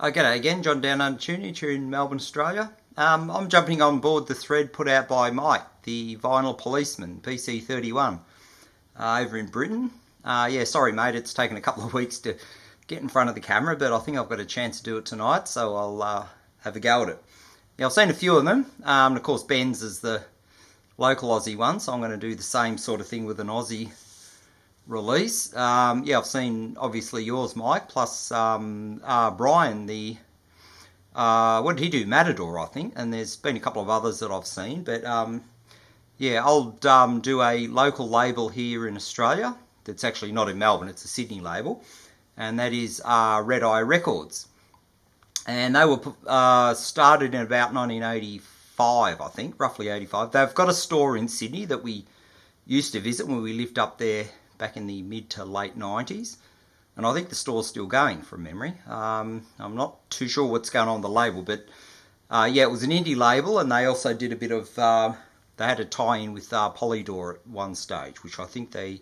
G'day again, John Down Under Tunage here in Melbourne, Australia. I'm jumping on board the thread put out by Mike, the Vinyl Policeman, PC31, over in Britain. Yeah, sorry mate, it's taken a couple of weeks to get in front of the camera, but I think I've got a chance to do it tonight, so I'll have a go at it. Yeah, I've seen a few of them, and of course Ben's is the local Aussie one, so I'm going to do the same sort of thing with an Aussie release. Yeah, I've seen obviously yours, Mike, plus Brian, the what did he do? Matador, I think, and there's been a couple of others that I've seen, but yeah, I'll do a local label here in Australia that's actually not in Melbourne, it's a Sydney label, and that is Red Eye Records, and they were started in about 1985, I think, roughly 85. They've got a store in Sydney that we used to visit when we lived up there back in the mid to late 90s, and I think the store's still going from memory. I'm not too sure what's going on with the label, but yeah, it was an indie label, and they also did a bit of, they had a tie-in with Polydor at one stage, which I think they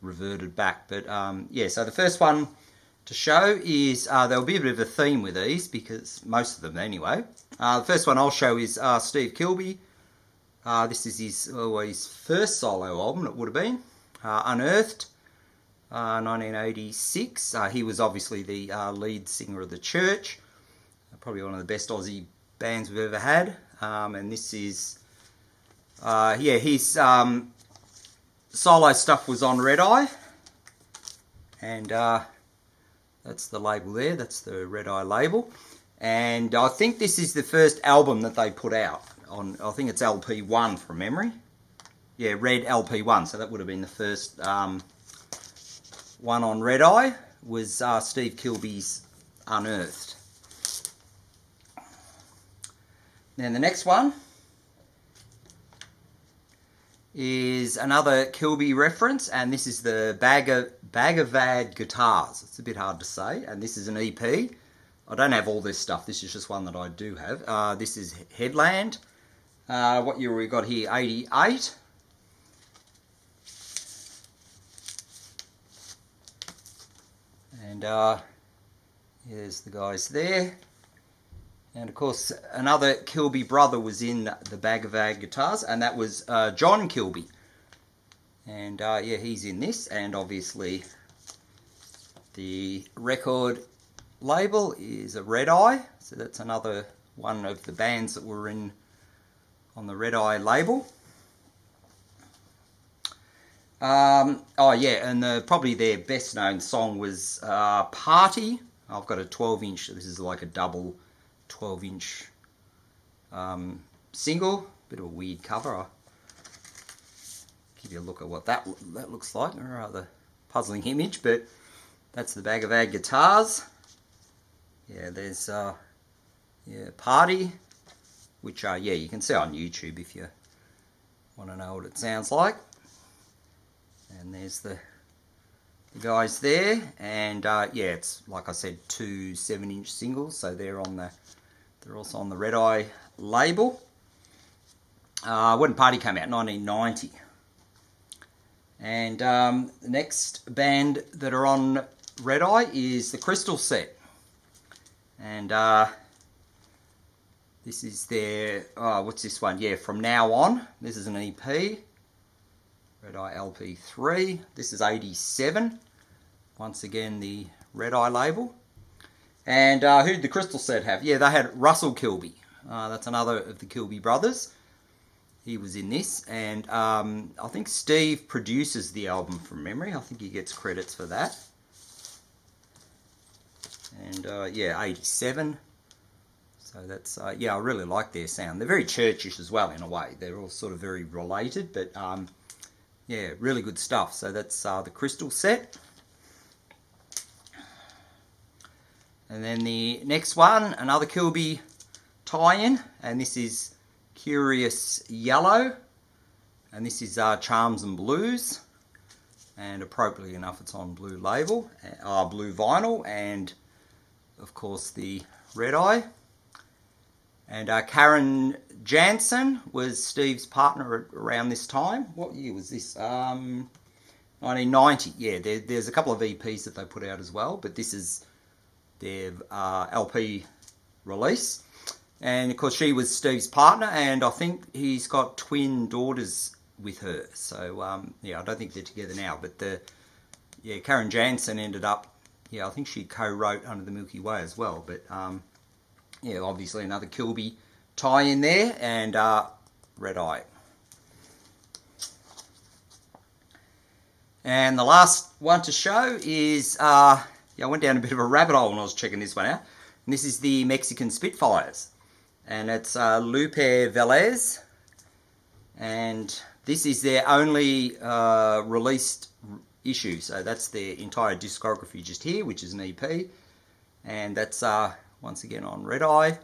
reverted back, but yeah, so the first one to show is, there'll be a bit of a theme with these, because most of them anyway. The first one I'll show is Steve Kilbey. This is his first solo album, it would have been. Unearthed, 1986. He was obviously the lead singer of The Church, probably one of the best Aussie bands we've ever had. And this is, yeah, his solo stuff was on Red Eye, and that's the label there, that's the Red Eye label. And I think this is the first album that they put out on, I think it's LP1 from memory. Yeah, Red LP1, so that would have been the first one on Red Eye, was Steve Kilbey's Unearthed. Then the next one is another Kilbey reference, and this is the Bagavad guitars. It's a bit hard to say, and this is an EP. I don't have all this stuff, this is just one that I do have. This is Headland. What year we got here? 88. And here's the guys there. And of course, another Kilbey brother was in the Bagavad guitars, and that was John Kilbey. And yeah, he's in this, and obviously the record label is a Red Eye, so that's another one of the bands that were in on the Red Eye label. Oh yeah, and probably their best known song was Party. I've got a 12-inch, this is like a double 12-inch single, bit of a weird cover. I'll give you a look at what that looks like, a rather puzzling image, but that's the Bagavad guitars. Yeah, there's yeah, Party, which yeah, you can see on YouTube if you want to know what it sounds like. And there's the guys there, and yeah, it's like I said, two 7-inch singles, so they're also on the Red Eye label. When Party came out, 1990. And the next band that are on Red Eye is the Crystal Set, and this is their what's this one? Yeah, From Now On. This is an EP. Red Eye LP3. This is 87. Once again, the Red Eye label. And who did the Crystal Set have? Yeah, they had Russell Kilbey. That's another of the Kilbey brothers. He was in this, and I think Steve produces the album from memory. I think he gets credits for that. And yeah, 87. So that's, yeah, I really like their sound. They're very churchish as well in a way. They're all sort of very related, but yeah, really good stuff. So that's the Crystal Set. And then the next one, another Kilbey tie-in, and this is Curious Yellow, and this is Charms and Blues, and appropriately enough it's on blue label, blue vinyl, and of course the Red Eye. And Karen Jansen was Steve's partner around this time. What year was this? 1990. Yeah, there's a couple of EPs that they put out as well, but this is their LP release. And of course she was Steve's partner, and I think he's got twin daughters with her. So yeah, I don't think they're together now, but Karen Jansen ended up, I think she co-wrote Under the Milky Way as well. But yeah, obviously another Kilbey tie in there, and Red Eye. And the last one to show is, I went down a bit of a rabbit hole when I was checking this one out. And this is the Mexican Spitfires. And it's Lupe Velez. And this is their only released issue. So that's their entire discography just here, which is an EP. And that's, once again, on Red Eye.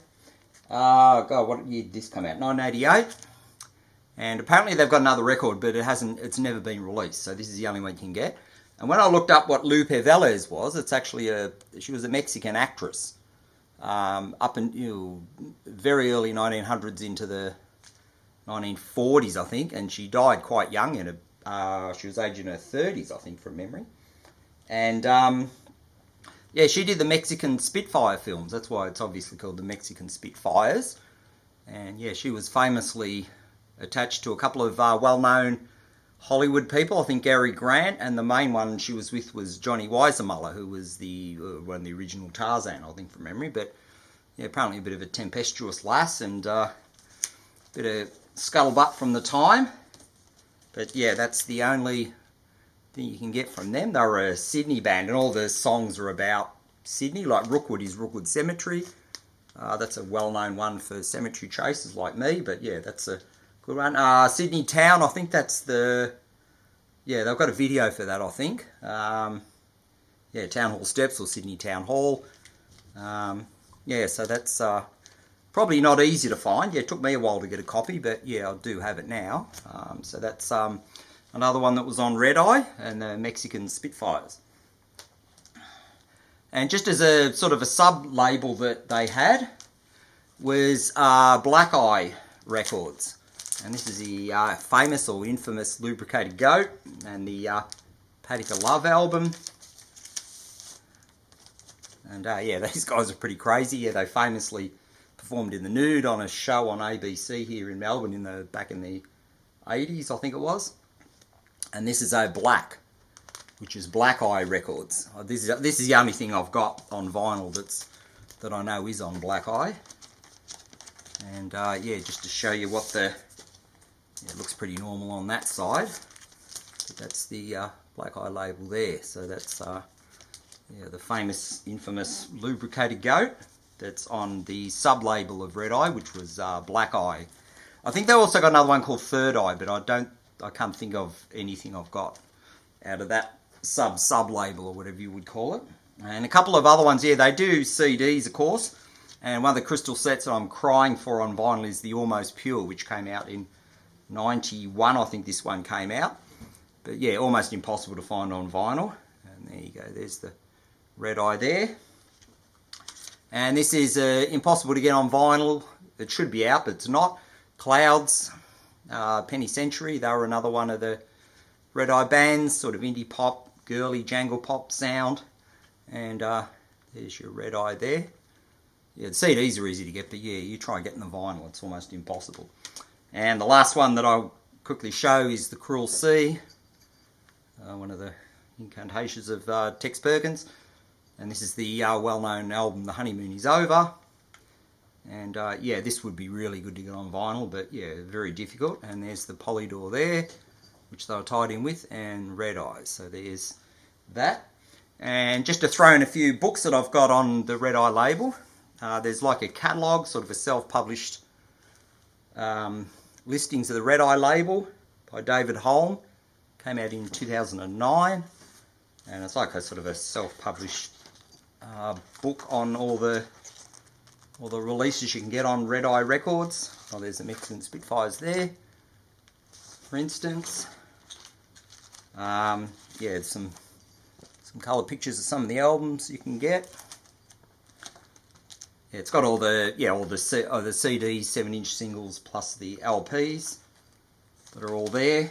God, what year did this come out? 1988. And apparently they've got another record, but it's never been released. So this is the only one you can get. And when I looked up what Lupe Velez was, it's actually she was a Mexican actress. Up in very early 1900s into the 1940s, I think. And she died quite young. She was aged in her 30s, I think, from memory. And yeah, she did the Mexican Spitfire films. That's why it's obviously called the Mexican Spitfires. And yeah, she was famously attached to a couple of well-known Hollywood people. I think Gary Grant, and the main one she was with was Johnny Weissmuller, who was one of the original Tarzan, I think, from memory. But yeah, apparently a bit of a tempestuous lass, and a bit of scuttlebutt from the time. But yeah, that's the only thing you can get from them. They were a Sydney band, and all the songs are about Sydney, like Rookwood is Rookwood Cemetery. That's a well-known one for cemetery chasers like me, but yeah, that's a good one. Sydney Town, I think that's they've got a video for that, I think. Yeah, Town Hall Steps or Sydney Town Hall. Yeah, so that's probably not easy to find. Yeah, it took me a while to get a copy, but yeah, I do have it now. So that's another one that was on Red Eye, and the Mexican Spitfires. And just as a sort of a sub-label that they had was Black Eye Records. And this is the famous or infamous Lubricated Goat and the Paddock of Love album. And yeah, these guys are pretty crazy. Yeah, they famously performed in the nude on a show on ABC here in Melbourne back in the 80s, I think it was. And this is Black, which is Black Eye Records. This is the only thing I've got on vinyl that I know is on Black Eye. And yeah, just to show you what it looks pretty normal on that side. But that's the Black Eye label there. So that's yeah, the famous, infamous Lubricated Goat. That's on the sub-label of Red Eye, which was Black Eye. I think they also got another one called Third Eye, but I can't think of anything I've got out of that sub-label or whatever you would call it. And a couple of other ones, yeah, they do CDs, of course. And one of the crystal sets that I'm crying for on vinyl is the Almost Pure, which came out in 91, I think this one came out. But yeah, almost impossible to find on vinyl. And there you go, there's the Red Eye there. And this is impossible to get on vinyl. It should be out, but it's not. Clouds, Penny Century, they were another one of the Red Eye bands, sort of indie pop, girly jangle pop sound. And there's your Red Eye there. Yeah, the CDs are easy to get, but yeah, you try getting the vinyl, it's almost impossible. And the last one that I'll quickly show is The Cruel Sea, one of the incantations of Tex Perkins. And this is the well-known album, The Honeymoon Is Over. And yeah, this would be really good to get on vinyl, but yeah, very difficult. And there's the Polydor there, which they were tied in with, and Red Eye. So there's that. And just to throw in a few books that I've got on the Red Eye label. There's like a catalogue, sort of a self-published listings of the Red Eye label by David Holm. Came out in 2009. And it's like a sort of a self-published book on all the releases you can get on Red Eye Records. Oh, there's the Mexican Spitfires there, for instance. Yeah, some colour pictures of some of the albums you can get. Yeah, it's got all the CDs, 7-inch singles, plus the LPs that are all there.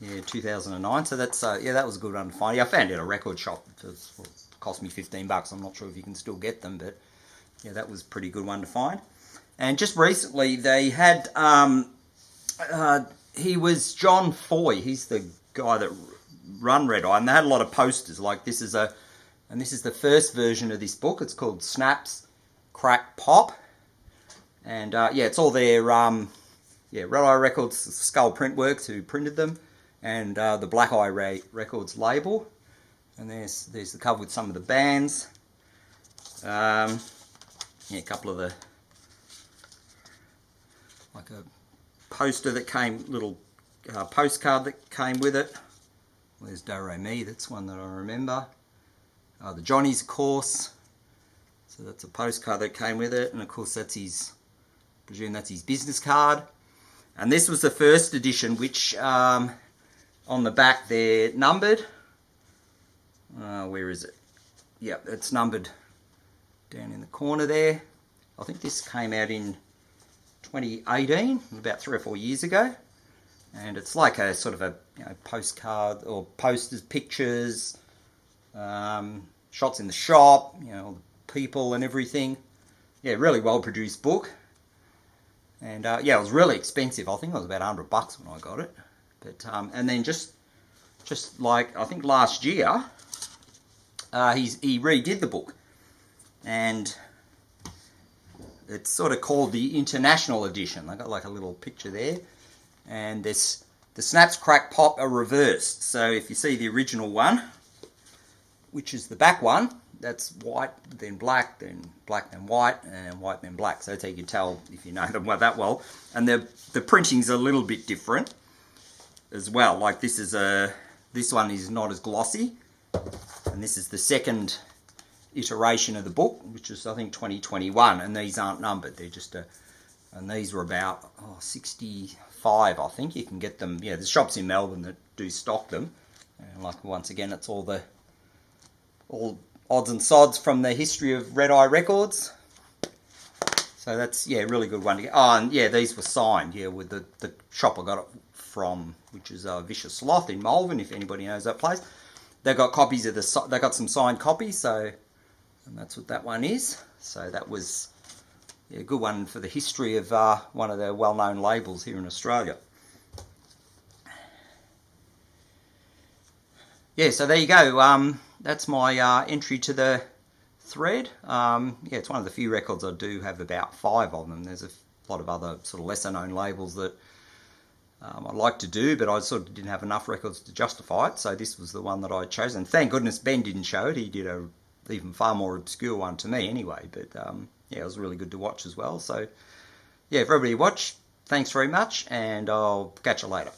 Yeah, 2009. So that's yeah, that was a good one to find. Yeah, I found it at a record shop. It cost me $15. I'm not sure if you can still get them, but yeah, that was a pretty good one to find. And just recently they had he was John Foy. He's the guy that run Red Eye, and they had a lot of posters. Like this is the first version of this book. It's called Snaps, Crack, Pop, and yeah, it's all their yeah, Red Eye Records, Skull Printworks who printed them, and the Black Eye Records label. And there's the cover with some of the bands. Yeah, a couple of the, like a poster that came, little postcard that came with it. There's Do Re Mi, that's one that I remember. The Johnny's course, so that's a postcard that came with it, and of course that's his, I presume that's his business card. And this was the first edition, which on the back they're numbered. Where is it? Yep, it's numbered down in the corner there. I think this came out in 2018, about 3 or 4 years ago. And it's like a sort of a, you know, postcard or posters, pictures, shots in the shop, you know, people and everything. Yeah, really well produced book. And yeah, it was really expensive. I think it was about $100 when I got it. But and then just like I think last year, he redid the book, and it's sort of called the International Edition. I got like a little picture there, and the Snaps, Crack, Pop are reversed. So if you see the original one, which is the back one, that's white, then black, then white, and white, then black. So that's how you can tell if you know them that well. And the printing's a little bit different as well. Like this one is not as glossy, and this is the second iteration of the book, which is I think 2021, and these aren't numbered. They're just and these were about 65, I think. You can get them. Yeah, there's shops in Melbourne that do stock them. And like once again, it's all odds and sods from the history of Red Eye Records. So that's, yeah, a really good one to get. Oh, and yeah, these were signed, yeah, with the shop I got it from, which is Vicious Sloth in Malvern, if anybody knows that place. They got copies of they got some signed copies, so, and that's what that one is. So that was, yeah, a good one for the history of one of the well-known labels here in Australia. Yeah, so there you go. That's my entry to the thread. Yeah, it's one of the few records I do have about 5 of them. There's a lot of other sort of lesser known labels that I'd like to do, but I sort of didn't have enough records to justify it, so this was the one that I chose. And thank goodness Ben didn't show it. He did a even far more obscure one to me anyway, but yeah, it was really good to watch as well. So yeah, for everybody who watched, thanks very much, and I'll catch you later.